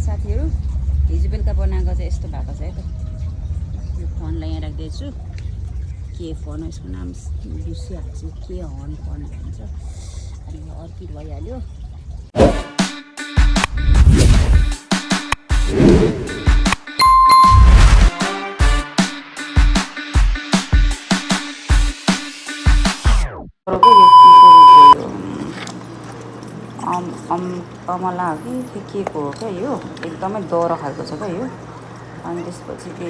साथीहरू हिजो बेलुका बनाएको चाहिँ यस्तो भएको छ है त। यो फोनलाई यहाँ राख्दैछु। के फोन हो यसको नाम बिर्सिहाल्छु, के हर्न फोन भन्छ। अनि यो अर्किड भइहाल्यो। कमला हो कि के को हो क्या यो एकदमै दह्रो खालको छ क्या यो। अनि त्यसपछि के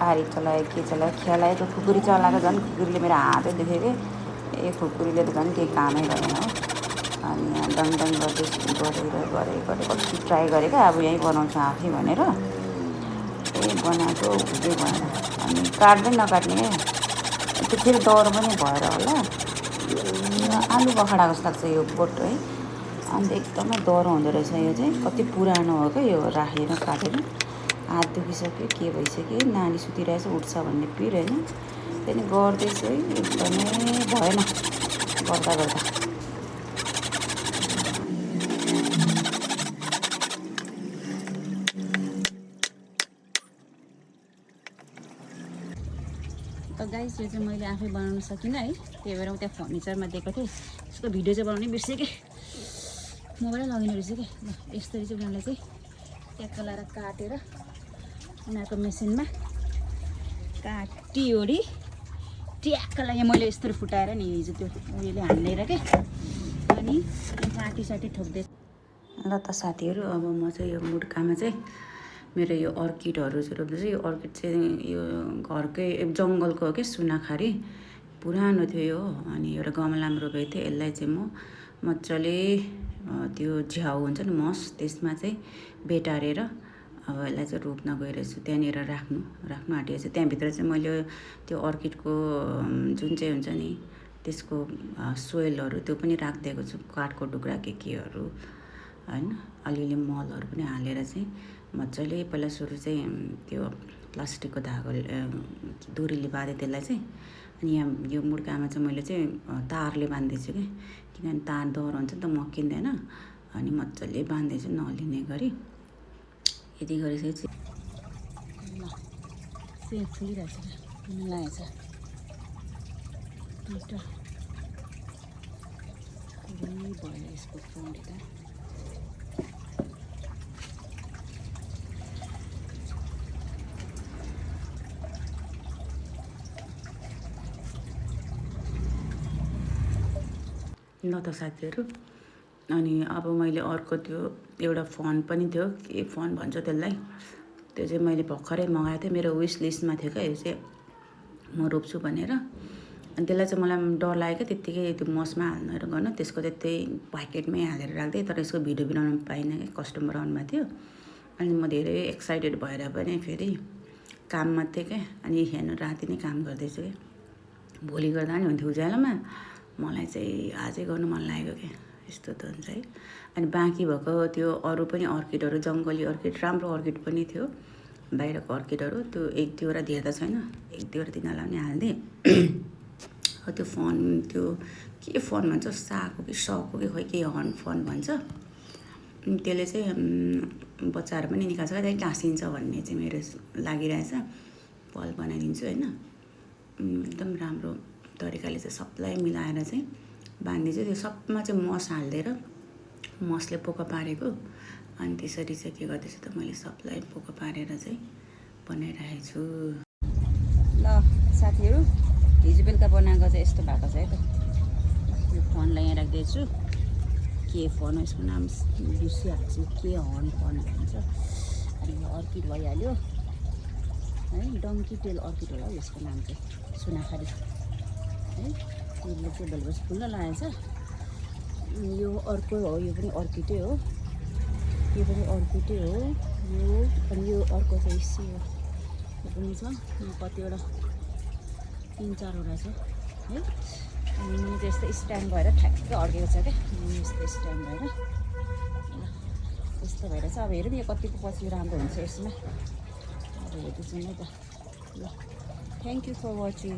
आरी चलायो के चलायो खेलायो त खुकुरी चलाएको झन् खुकुरीले मेरो हातै देख्यो कि खुकुरीले त झन् केही कामै गरेन हो। अनि यहाँ डङडङ गरेर कति ट्राई गरेँ क्या अब यहीँ बनाउँछु आफै भनेर बनाएको हुँदै भएन। अनि काट्दै नकाट्ने त्यो फेरि दह्रो पनि भएर होला आलु बखडाको जस्तो लाग्छ यो बोट है। अन्त एकदमै दह्रो हुँदो रहेछ यो चाहिँ। कति पुरानो हो क्या यो राखेर काटेर हात दुखिसक्यो के भइसक्यो नानी सुतिरहेछ उठ्छ भन्ने पिर होइन। त्यहाँदेखि गर्दैछु है एकदमै भएन गर्दा गर्दा। त गाइस यो चाहिँ मैले आफै बनाउन सकिनँ है। त्यही भएर म त्यहाँ फर्निचरमा दिएको थिएँ। यसको भिडियो चाहिँ बनाउनै बिर्सेँ कि मोबाइलै लगिने रहेछ कि। ल यस्तरी चाहिँ उनीहरूलाई चाहिँ ट्याक्क लाएर काटेर उनीहरूको मेसिनमा काटिओरी ट्याक्कलाई मैले यस्तरी फुटाएर नि हिजो त्यो उयोले हालेर के अनि काटिसाटी ठोक्दै। ल त साथीहरू अब म चाहिँ यो मुड्कामा चाहिँ मेरो यो अर्किडहरू चाहिँ रोप्दैछु। यो अर्किड चाहिँ यो घरकै जङ्गलको हो क्या सुनाखारी पुरानो थियो यो। अनि एउटा गमलामा रोपेको थिएँ। यसलाई चाहिँ म मजाले त्यो झ्याउ हुन्छ नि मस त्यसमा चाहिँ बेटारेर अब यसलाई चाहिँ रोप्न गइरहेछु। त्यहाँनिर राख्नु आँटेको छु। त्यहाँभित्र चाहिँ मैले त्यो अर्किडको जुन चाहिँ हुन्छ नि त्यसको सोइलहरू त्यो पनि राखिदिएको छु। काठको टुक्रा केहरू होइन अलिअलि मलहरू पनि हालेर चाहिँ मजाले पहिला सुरु चाहिँ त्यो प्लास्टिकको धागो डोरीले बाँधेँ त्यसलाई चाहिँ। अनि यहाँ यो मुड्कामा चाहिँ मैले चाहिँ तारले बाँध्दैछु कि किनभने तार दह्रो हुन्छ नि त मकिँदैन। अनि मजाले बाँध्दैछु नलिने गरी। यति गरिसकेपछि ल सेल फुलिरहेछ लागेछ दुईवटा भयो यसको फ्रन्ट त। ल त साथीहरू अनि अब मैले अर्को त्यो एउटा फोन पनि थियो के फोन भन्छ त्यसलाई त्यो चाहिँ मैले भर्खरै मगाएको थिएँ। मेरो विस लिस्टमा थियो क्या यो चाहिँ म रोप्छु भनेर। अनि त्यसलाई चाहिँ मलाई डर लाग्यो क्या त्यत्तिकै त्यो मसमा हाल्नेर गर्न। त्यसको चाहिँ त्यही प्याकेटमै हालेर राख्दै तर यसको भिडियो बनाउन पाइनँ क्या कस्टमर आउनुभएको थियो। अनि म धेरै एक्साइटेड भएर पनि फेरि काममा थिएँ क्या। अनि हेर्नु राति नै काम गर्दैछु क्या भोलि गर्दा नि हुन्थ्यो उज्यालोमा। मलाई चाहिँ आजै गर्नु मन लागेको क्या यस्तो त हुन्छ है। अनि बाँकी भएको त्यो अरू पनि अर्किडहरू जङ्गली अर्किड राम्रो अर्किड पनि थियो बाहिरको अर्किडहरू त्यो एक दुईवटा धेर त छैन एक दुईवटा तिनीहरूलाई पनि हालिदिएँ। त्यो फोन त्यो के फोन भन्छ साको कि सको कि खोइ के हर्न फोन भन्छ त्यसले चाहिँ बच्चाहरू पनि निकाल्छ क्या त्यही टाँसिन्छ भन्ने चाहिँ मेरो लागिरहेछ। बल बनाइदिन्छु होइन एकदम राम्रो तरिकाले चाहिँ सबलाई मिलाएर चाहिँ बाँधिदिन्छु। त्यो सबमा चाहिँ मस हालिदिएर मसले पोको पारेको। अनि त्यसरी चाहिँ के गर्दैछु त मैले सबलाई पोको पारेर चाहिँ बनाइरहेको छु। ल साथीहरू हिजो बेलुका बनाएको चाहिँ यस्तो भएको छ है त। यो फोनलाई यहाँ राख्दैछु। के फोन हो यसको नाम बिर्सिहाल्छु, के हर्न फोन भन्छ। अनि यो अर्किड भइहाल्यो है। डङ्की टेल अर्किड होला हौ यसको नाम चाहिँ सुनाखारी है। यसले चाहिँ भोलिपर्सि फुल्न लागेको छ। यो अर्को हो यो पनि अर्किडै हो यो पनि अर्किडै हो यो। अनि यो अर्को चाहिँ यो पनि छ कतिवटा 3-4वटा छ है। अनि चाहिँ यस्तो स्ट्यान्ड भएर ठ्याक्कै अड्केको छ क्या यस्तो स्ट्यान्ड भएर। ल यस्तो भएर चाहिँ अब हेरौँ यो कतिको पछि राम्रो हुन्छ यसमा अब हेर्दैछौँ है त। ल थ्याङ्क यू फर वाचिङ।